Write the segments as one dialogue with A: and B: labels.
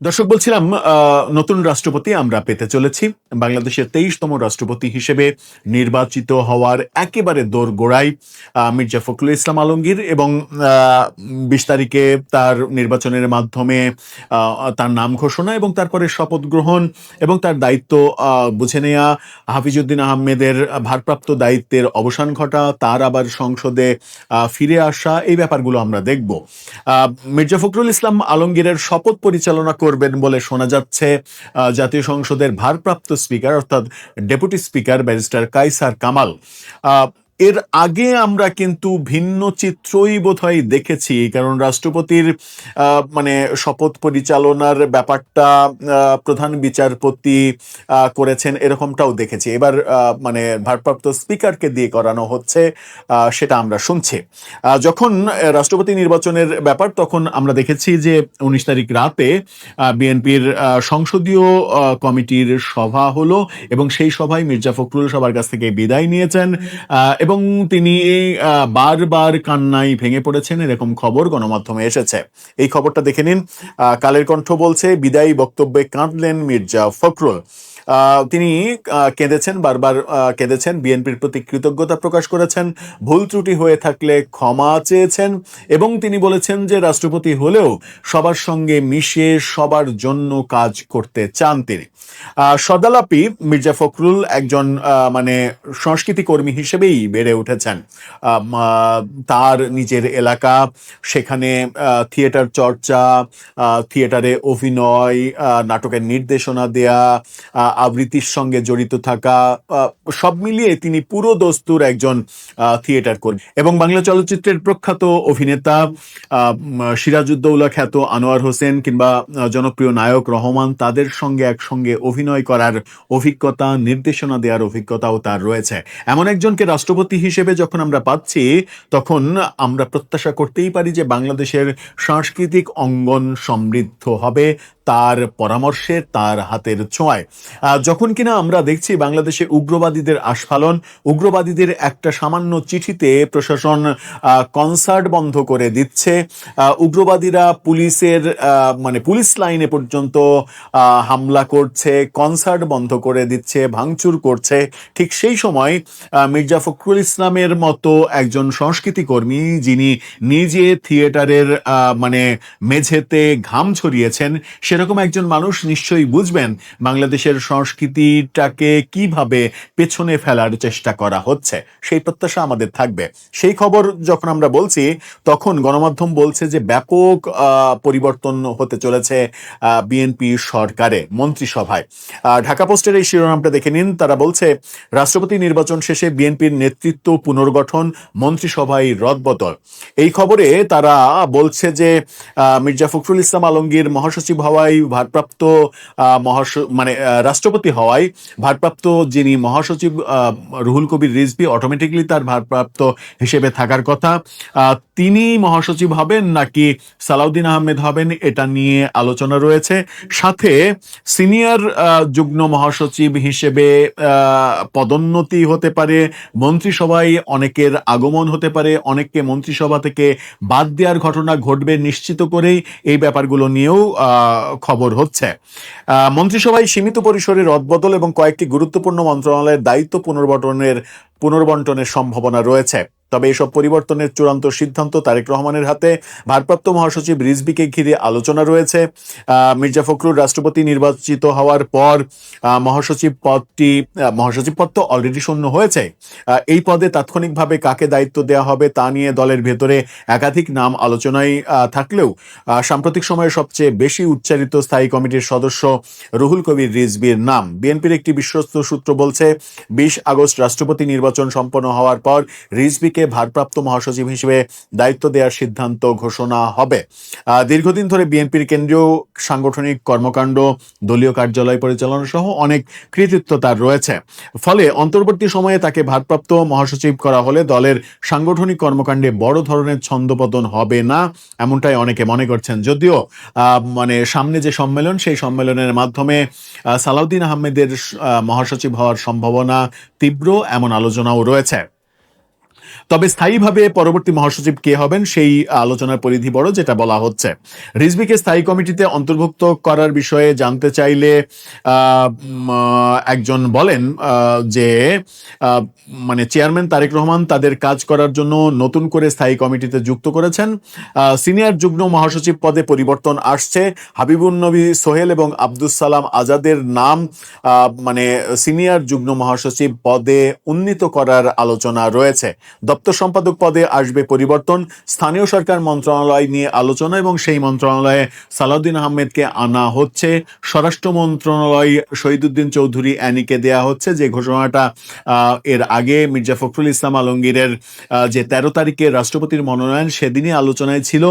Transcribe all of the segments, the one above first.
A: দর্শক বলছিলাম নতুন রাষ্ট্রপতি আমরা পেতে চলেছি। বাংলাদেশের ২৩তম রাষ্ট্রপতি হিসেবে নির্বাচিত হওয়ার একেবারে দোরগোড়ায় মির্জা ফখরুল ইসলাম আলমগীর এবং ২০ তারিখে তার নির্বাচনের মাধ্যমে তার নাম ঘোষণা এবং তারপরে শপথ গ্রহণ এবং তার দায়িত্ব বুঝে নেয়া, হাফিজউদ্দিন আহমেদের ভারপ্রাপ্ত দায়িত্বের অবসান ঘটা, তার আবার সংসদে ফিরে আসা, এই ব্যাপারগুলো আমরা দেখব। মির্জা ফখরুল ইসলাম আলমগীরের শপথ পরিচালনা করবেন বলে শোনা যাচ্ছে জাতীয় সংসদের ভারপ্রাপ্ত স্পিকার অর্থাৎ deputy speaker barrister Kaiser Kamal. এর আগে আমরা কিন্তু ভিন্ন চিত্রই বোধহয় দেখেছি, কারণ রাষ্ট্রপতির মানে শপথ পরিচালনার ব্যাপারটা প্রধান বিচারপতি করেছেন এরকমটাও দেখেছি। এবার মানে ভারপ্রাপ্ত স্পিকারকে দিয়ে করানো হচ্ছে, সেটা আমরা শুনছি। যখন রাষ্ট্রপতি নির্বাচনের ব্যাপার, তখন আমরা দেখেছি যে ১৯ তারিখ রাতে বিএনপির সংসদীয় কমিটির সভা হলো এবং সেই সভায় মির্জা ফখরুল সবার কাছ থেকে বিদায় নিয়েছেন এবং তিনি বারবার কান্নায় ভেঙে পড়েছেন, এরকম খবর গণমাধ্যমে এসেছে। এই খবরটা দেখে নিন। কালের কণ্ঠ বলছে, বিদায়ী বক্তব্যে কাঁদলেন মির্জা ফখরুল। তিনি কেঁদেছেন, বারবার কেঁদেছেন, বিএনপির প্রতি কৃতজ্ঞতা প্রকাশ করেছেন, ভুল ত্রুটি হয়ে থাকলে ক্ষমা চেয়েছেন এবং তিনি বলেছেন যে রাষ্ট্রপতি হলেও সবার সঙ্গে মিশে সবার জন্য কাজ করতে চান তিনি। সদালাপি মির্জা ফখরুল একজন মানে সংস্কৃতি কর্মী হিসেবেই বেড়ে উঠেছেন। তার নিজের এলাকা, সেখানে থিয়েটার চর্চা, থিয়েটারে অভিনয়, নাটকের নির্দেশনা দেয়া, আবৃত্তির সঙ্গে জড়িত থাকা, সব মিলিয়ে তিনি পুরো দস্তুর একজন থিয়েটার কর্মী। এবং বাংলা চলচ্চিত্রের প্রখ্যাত অভিনেতা সিরাজউদ্দৌলা খ্যাত আনোয়ার হোসেন কিংবা জনপ্রিয় নায়ক রহমান, তাদের সঙ্গে একসঙ্গে অভিনয় করার অভিজ্ঞতা, নির্দেশনা দেওয়ার অভিজ্ঞতাও তার রয়েছে। এমন একজনকে রাষ্ট্রপতি হিসেবে যখন আমরা পাচ্ছি, তখন আমরা প্রত্যাশা করতেই পারি যে বাংলাদেশের সাংস্কৃতিক অঙ্গন সমৃদ্ধ হবে তার পরামর্শে, তার হাতের ছোঁয়ায়। যখন কিনা আমরা দেখছি বাংলাদেশে উগ্রবাদীদের আস্ফালন, উগ্রবাদীদের একটা সামান্য চিঠিতে প্রশাসন কনসার্ট বন্ধ করে দিচ্ছে, উগ্রবাদীরা পুলিশের মানে পুলিশ লাইনে পর্যন্ত হামলা করছে, কনসার্ট বন্ধ করে দিচ্ছে, ভাঙচুর করছে, ঠিক সেই সময় মির্জা ফখরুল ইসলামের মতো একজন সংস্কৃতি কর্মী, যিনি নিজে থিয়েটারের মানে মেঝেতে ঘাম ছড়িয়েছেন, সেরকম একজন মানুষ নিশ্চয়ই বুঝবেন বাংলাদেশের সংস্কৃতিটাকে কিভাবে পেছনে ফেলার চেষ্টা করা হচ্ছে। সেই প্রত্যাশা আমাদের থাকবে। সেই খবর যখন আমরা বলছি, তখন গণমাধ্যম বলছে যে ব্যাপক পরিবর্তন হতে চলেছে বিএনপি সরকারে, মন্ত্রিসভায়। ঢাকা পোস্টের এই শিরোনামটা দেখে নিন। তারা বলছে, রাষ্ট্রপতি নির্বাচন শেষে বিএনপির নেতৃত্ব পুনর্গঠন, মন্ত্রিসভায় রদবদল। এই খবরে তারা বলছে যে মির্জা ফখরুল ইসলাম আলমগীর মহাসচিব হওয়ায় ভারপ্রাপ্ত মানে রাষ্ট্রপতি হওয়ায় ভারপ্রাপ্ত যিনি মহাসচিব রুহুল কবির রিজভী অটোমেটিকলি তার ভারপ্রাপ্ত হিসেবে থাকার কথা। তিনি মহাসচিব হবেন নাকি সালাউদ্দিন আহমেদ হবেন, এটা নিয়ে আলোচনা রয়েছে। সাথে সিনিয়র যুগ্ম মহাসচিব হিসেবে পদোন্নতি হতে পারে, মন্ত্রিসভায় অনেকের আগমন হতে পারে, অনেককে মন্ত্রিসভা থেকে বাদ দেওয়ার ঘটনা ঘটবে নিশ্চিত করেই এই ব্যাপারগুলো নিয়েও খবর হচ্ছে। মন্ত্রিসভায় সীমিত পরিসরে রদবদল এবং কয়েকটি গুরুত্বপূর্ণ মন্ত্রণালয়ের দায়িত্ব পুনর্বন্টনের সম্ভাবনা রয়েছে। তবে এসব পরিবর্তনের চূড়ান্ত সিদ্ধান্ত তারেক রহমানের হাতে। ভারপ্রাপ্ত মহাসচিব রিজভীকে ঘিরে আলোচনা রয়েছে। মির্জা ফখরুল রাষ্ট্রপতি নির্বাচিত হওয়ার পর মহাসচিব পদ তো অলরেডি শূন্য হয়েছে। এই পদে তাৎক্ষণিকভাবে কাকে দায়িত্ব দেওয়া হবে তা নিয়ে দলের ভেতরে একাধিক নাম আলোচনায় থাকলেও সাম্প্রতিক সময়ে সবচেয়ে বেশি উচ্চারিত স্থায়ী কমিটির সদস্য রুহুল কবির রিজভীর নাম। বিএনপির একটি বিশ্বস্ত সূত্র বলছে, ২০ আগস্ট রাষ্ট্রপতি নির্বাচন সম্পন্ন হওয়ার পর রিজভীকে ভারপ্রাপ্ত মহাসচিব হিসেবে দায়িত্ব দেওয়ার সিদ্ধান্ত ঘোষণা হবে। দীর্ঘদিন ধরে বিএনপির কেন্দ্রীয় সাংগঠনিক কর্মকাণ্ড, দলীয় কার্যালয় পরিচালনা সহ অনেক কৃতিত্ব তার রয়েছে। ফলে অন্তর্বর্তী সময়ে তাকে ভারপ্রাপ্ত মহাসচিব করা হলে দলের সাংগঠনিক কর্মকাণ্ডে বড় ধরনের ছন্দপতন হবে না, এমনটাই অনেকে মনে করছেন। যদিও মানে সামনে যে সম্মেলন, সেই সম্মেলনের মাধ্যমে সালাউদ্দিন আহমেদের মহাসচিব হওয়ার সম্ভাবনা তীব্র, এমন আলোচনাও রয়েছে। তবে স্থায়ীভাবে পরবর্তী মহাসচিব কে হবেন সেই আলোচনার পরিধি বড়, যেটা বলা হচ্ছে। রিজভীকে স্থায়ী কমিটিতে অন্তর্ভুক্ত করার বিষয়ে জানতে চাইলে একজন বলেন যে মানে চেয়ারম্যান তারেক রহমান তাদের কাজ করার জন্য নতুন করে স্থায়ী কমিটিতে যুক্ত করেছেন। সিনিয়র যুগ্ম মহাসচিব পদে পরিবর্তন আসছে। হাবিবুন নবী সোহেল এবং আব্দুস সালাম আজাদের নাম মানে সিনিয়র যুগ্ম মহাসচিব পদে উন্নীত করার আলোচনা রয়েছে। দপ্তর সম্পাদক পদে আসবে পরিবর্তন। স্থানীয় সরকার মন্ত্রণালয় নিয়ে আলোচনা এবং সেই মন্ত্রণালয়ে সালাউদ্দিন আহমেদকে আনা হচ্ছে। স্বরাষ্ট্র মন্ত্রণালয় শহীদুদ্দিন চৌধুরী অ্যানিকে দেয়া হচ্ছে, যে ঘোষণাটা এর আগে মির্জা ফখরুল ইসলাম আলমগীরের যে 13 তারিখে রাষ্ট্রপতির মনোনয়ন সেদিনই আলোচনায় ছিল।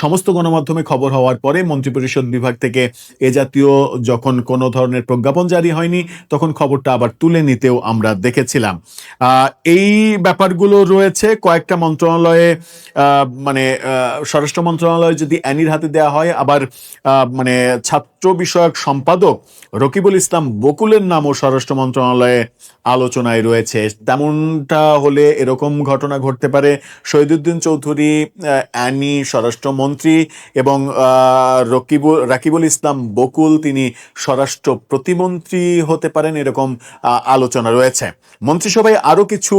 A: সমস্ত গণমাধ্যমে খবর হওয়ার পরে মন্ত্রিপরিষদ বিভাগ থেকে এ জাতীয় যখন কোনো ধরনের প্রজ্ঞাপন জারি হয়নি, তখন খবরটা আবার তুলে নিতেও আমরা দেখেছিলাম। এই ব্যাপারগুলো রয়েছে কয়েকটা মন্ত্রণালয়ে, মানে স্বরাষ্ট্র মন্ত্রণালয় যদি অ্যানির হাতে দেওয়া হয়, আবার মানে ছাত্র বিষয়ক সম্পাদক রকিবুল ইসলাম বকুলের নামও স্বরাষ্ট্র মন্ত্রণালয়ে আলোচনায় রয়েছে। তেমনটা হলে এরকম ঘটনা ঘটতে পারে, শহীদুদ্দিন চৌধুরী অ্যানি স্বরাষ্ট্রমন্ত্রী এবং রাকিবুল ইসলাম বকুল তিনি স্বরাষ্ট্র প্রতিমন্ত্রী হতে পারেন, এরকম আলোচনা রয়েছে। মন্ত্রিসভায় আরো কিছু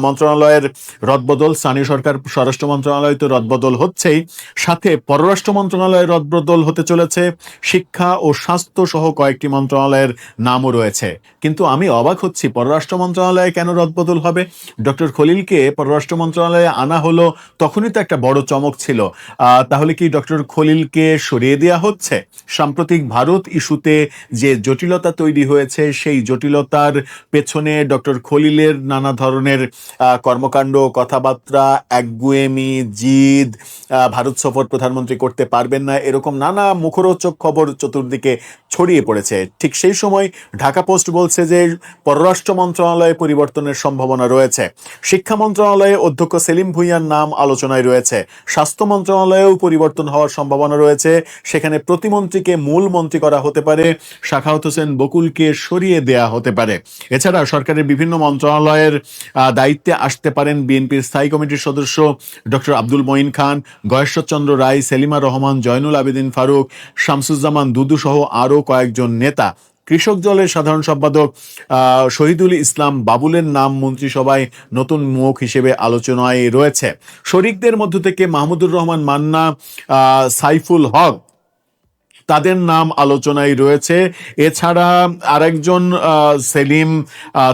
A: মন্ত্রণালয়ের রদবদল, স্থানীয় সরকার স্বরাষ্ট্র মন্ত্রণালয় তো রদবদল হচ্ছেই, সাথে পররাষ্ট্র মন্ত্রণালয়ের রদবদল হতে চলেছে। শিক্ষা ও স্বাস্থ্য সহ কয়েকটি মন্ত্রণালয়ের নামও রয়েছে। কিন্তু আমি অবাক হচ্ছি, পররাষ্ট্র মন্ত্রণালয়ে কেন রদবদল হবে? ডক্টর খলিলকে পররাষ্ট্র মন্ত্রণালয়ে আনা হলো, তখনই তো একটা বড় চমক ছিল। তাহলে কি ডক্টর খলিলকে সরিয়ে দেওয়া হচ্ছে? সাম্প্রতিক ভারত ইস্যুতে যে জটিলতা তৈরি হয়েছে, সেই জটিলতার পেছনে ডক্টর খলিলের নানা ধরনের কর্মকাণ্ড, কথাবার্তা, একগুয়েমি, জিদ, ভারত সফর প্রধানমন্ত্রী করতে পারবেন না, এরকম নানা মুখরোচক খবর চতুর্দিকে ছড়িয়ে পড়েছে। ঠিক সেই সময় ঢাকা পোস্ট বলছে যে পররাষ্ট্র মন্ত্রণালয়ে পরিবর্তনের সম্ভাবনা রয়েছে। শিক্ষা মন্ত্রণালয়ে অধ্যক্ষ সেলিম ভুঁইয়ার নাম আলোচনায় রয়েছে। স্বাস্থ্য মন্ত্রণালয়েও পরিবর্তন হওয়ার সম্ভাবনা রয়েছে। সেখানে প্রতিমন্ত্রীকে মূল মন্ত্রী করা হতে পারে, সাখাওয়াত হোসেন বকুলকে সরিয়ে দেয়া হতে পারে। এছাড়া সরকারের বিভিন্ন মন্ত্রণালয়ের দায়িত্বে আসতে পারেন বিএনপির স্থায়ী কমিটির সদস্য ডক্টর আব্দুল মঈন খান, গয়েশ্বরচন্দ্র রায়, সেলিমা রহমান, জয়নুল আবেদিন ফারুক, শামসুজ্জামান দুদু সহ আরও কয়েকজন নেতা। কৃষক দলের সাধারণ সম্পাদক শহীদুল ইসলাম বাবুলের নাম মন্ত্রিসভায় নতুন মুখ হিসেবে আলোচনায় রয়েছে। শরিকদের মধ্য থেকে মাহমুদুর রহমান মান্না, সাইফুল হক, তাদের নাম আলোচনায় রয়েছে। এছাড়া আরেকজন সেলিম,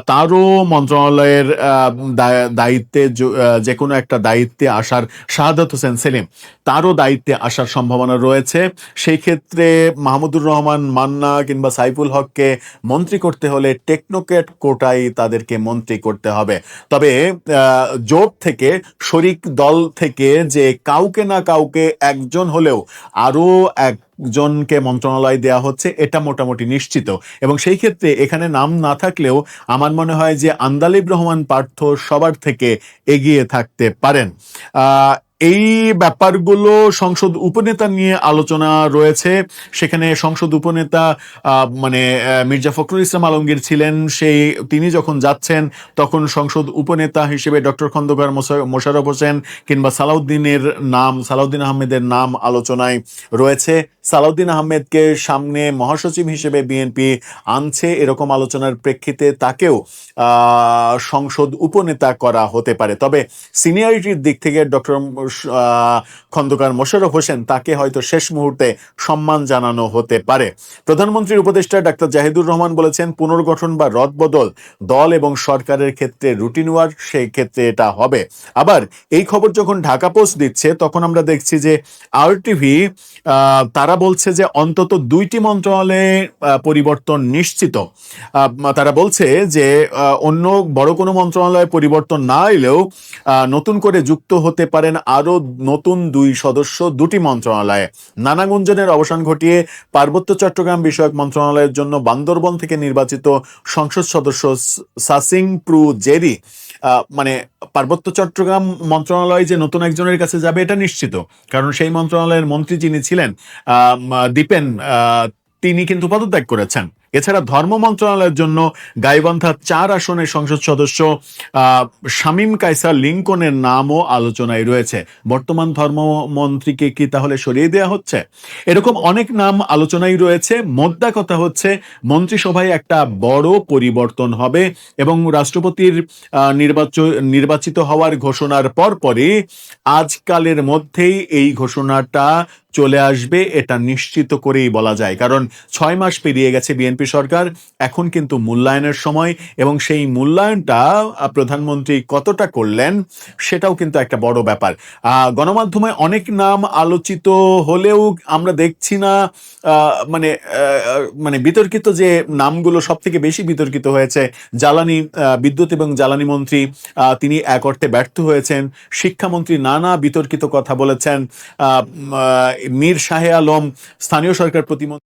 A: তারও মন্ত্রণালয়ের দায়িত্বে যে কোনো একটা দায়িত্বে আসার, শাহাদাত হোসেন সেলিম, তারও দায়িত্বে আসার সম্ভাবনা রয়েছে। সেই ক্ষেত্রে মাহমুদুর রহমান মান্না কিংবা সাইফুল হককে মন্ত্রী করতে হলে টেকনোক্র্যাট কোটায় তাদেরকে মন্ত্রী করতে হবে। তবে জোট থেকে, শরিক দল থেকে যে কাউকে না কাউকে একজন হলেও আরও একজনকে মন্ত্রণালয় দেওয়া হচ্ছে, এটা মোটামুটি নিশ্চিত। এবং সেই ক্ষেত্রে এখানে নাম না থাকলেও আমার মনে হয় যে আন্দালিব রহমান পার্থ সবার থেকে এগিয়ে থাকতে পারেন। এই ব্যাপারগুলো সংসদ উপনেতা নিয়ে আলোচনা রয়েছে। সেখানে সংসদ উপনেতা মানে মির্জা ফখরুল ইসলাম আলমগীর ছিলেন, তিনি যখন যাচ্ছেন তখন সংসদ উপনেতা হিসেবে ডক্টর খন্দকার মোশাররফ হোসেন কিংবা সালাউদ্দিন আহমেদের নাম আলোচনায় রয়েছে। সালাউদ্দিন আহমেদকে সামনে মহাসচিব হিসেবে বিএনপি আনছে, এরকম আলোচনার প্রেক্ষিতে তাকেও সংসদ উপনেতা করা হতে পারে। তবে সিনিয়রিটির দিক থেকে ডক্টর খন্দকার মোশাররফ হোসেন, তাকে হয়তো শেষ মুহূর্তে সম্মান জানানো হতে পারে। প্রধানমন্ত্রীর উপদেষ্টা ডাক্তার জাহিদুর রহমান বলেছেন, পুনর্গঠন বা রদবদল দল এবং সরকারের ক্ষেত্রে রুটিন ওয়ার্ক, সেই ক্ষেত্রে এটা হবে। আবার এই খবর যখন ঢাকা পোস্ট দিচ্ছে, তখন আমরা দেখছি যে আরটিভি তারা বলছে যে অন্তত 2টি মন্ত্রণালয়ে পরিবর্তন নিশ্চিত। তারা বলছে যে অন্য বড় কোনো মন্ত্রণালয়ে পরিবর্তন না এলেও নতুন করে যুক্ত হতে পারেন আরো নতুন 2 সদস্য 2টি মন্ত্রণালয়ে। নানা গুঞ্জনের অবসান ঘটিয়ে পার্বত্য চট্টগ্রাম বিষয়ক মন্ত্রণালয়ের জন্য বান্দরবন থেকে নির্বাচিত সংসদ সদস্য সাসিং প্রু জেরি, মানে পার্বত্য চট্টগ্রাম মন্ত্রণালয় যে নতুন একজনের কাছে যাবে এটা নিশ্চিত, কারণ সেই মন্ত্রণালয়ের মন্ত্রী যিনি ছিলেন দীপেন, তিনি কিন্তু পদত্যাগ করেছেন। এছাড়া ধর্ম মন্ত্রণালয়ের জন্য গাইবান্ধা 4 আসনের সংসদ সদস্য শামীম কায়সার লিঙ্কনের নামও আলোচনায় রয়েছে। বর্তমান ধর্মমন্ত্রীকে কি তাহলে সরিয়ে দেওয়া হচ্ছে? এরকম অনেক নাম আলোচনায় রয়েছে। মোদ্দা কথা হচ্ছে মন্ত্রিসভায় একটা বড় পরিবর্তন হবে এবং রাষ্ট্রপতির নির্বাচিত হওয়ার ঘোষণার পরপরই আজকালের মধ্যেই এই ঘোষণাটা চলে আসবে, এটা নিশ্চিত করেই বলা যায়। কারণ 6 মাস পেরিয়ে গেছে বিএনপি সরকার, এখন কিন্তু মূল্যায়নের সময়, এবং সেই মূল্যায়নটা প্রধানমন্ত্রী কতটা করলেন সেটাও কিন্তু একটা বড় ব্যাপার। গণমাধ্যমে অনেক নাম আলোচিত হলেও আমরা দেখছি না, মানে মানে বিতর্কিত যে নামগুলো সব থেকে বেশি বিতর্কিত হয়েছে, বিদ্যুৎ এবং জ্বালানি মন্ত্রী, তিনি এক অর্থে ব্যর্থ হয়েছেন। শিক্ষামন্ত্রী নানা বিতর্কিত কথা বলেছেন। মীর শাহে আলম স্থানীয় সরকার প্রতিমন্ত্রী